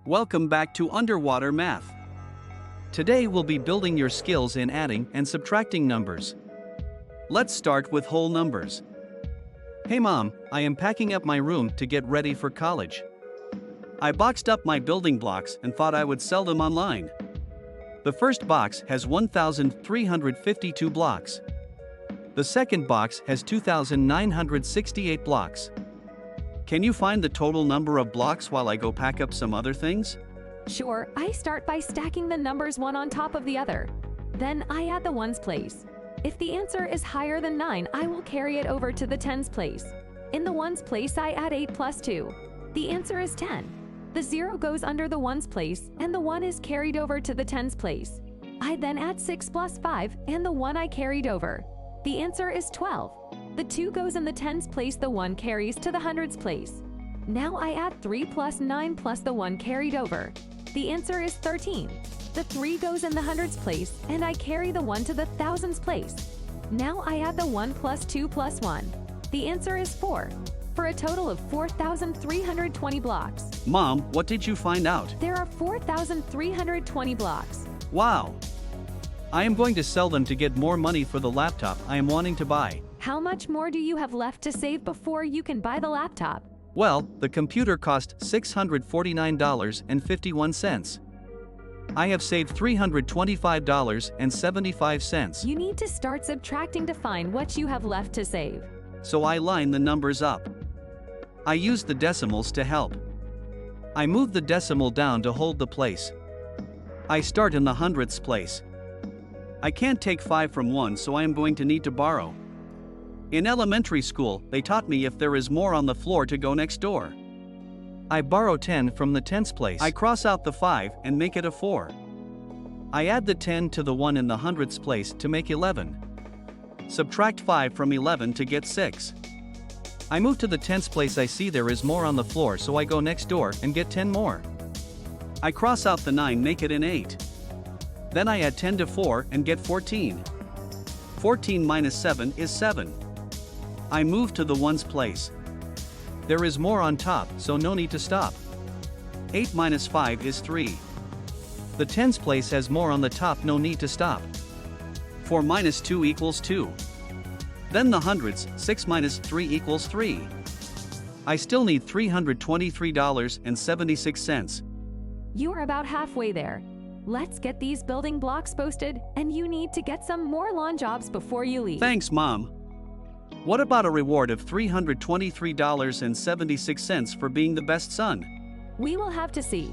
Welcome back to Underwater Math. Today we'll be building your skills in adding and subtracting numbers. Let's start with whole numbers. Hey Mom, I am packing up my room to get ready for college. I boxed up my building blocks and thought I would sell them online. The first box has 1,352 blocks. The second box has 2,968 blocks. Can you find the total number of blocks while I go pack up some other things? Sure, I start by stacking the numbers one on top of the other. Then I add the ones place. If the answer is higher than 9, I will carry it over to the tens place. In the ones place, I add 8 plus 2. The answer is 10. The 0 goes under the ones place, and the 1 is carried over to the tens place. I then add 6 plus 5, and the 1 I carried over. The answer is 12. The 2 goes in the tens place, the 1 carries to the hundreds place. Now I add 3 plus 9 plus the 1 carried over. The answer is 13. The 3 goes in the hundreds place, and I carry the 1 to the thousands place. Now I add the 1 plus 2 plus 1. The answer is 4, for a total of 4,320 blocks. Mom, what did you find out? There are 4,320 blocks. Wow! I am going to sell them to get more money for the laptop I am wanting to buy. How much more do you have left to save before you can buy the laptop? Well, the computer cost $649.51. I have saved $325.75. You need to start subtracting to find what you have left to save. So I line the numbers up. I use the decimals to help. I move the decimal down to hold the place. I start in the hundredths place. I can't take 5 from 1, so I am going to need to borrow. In elementary school, they taught me if there is more on the floor to go next door. I borrow 10 from the tens place. I cross out the 5 and make it a 4. I add the 10 to the 1 in the hundredths place to make 11. Subtract 5 from 11 to get 6. I move to the tens place. I see there is more on the floor, so I go next door and get 10 more. I cross out the 9, make it an 8. Then I add 10 to 4 and get 14. 14 minus 7 is 7. I move to the ones place. There is more on top, so no need to stop. 8 minus 5 is 3. The tens place has more on the top, no need to stop. 4 minus 2 equals 2. Then the hundreds, 6 minus 3 equals 3. I still need $323.76. You are about halfway there. Let's get these building blocks posted, and you need to get some more lawn jobs before you leave. Thanks, Mom. What about a reward of $323.76 for being the best son? We will have to see.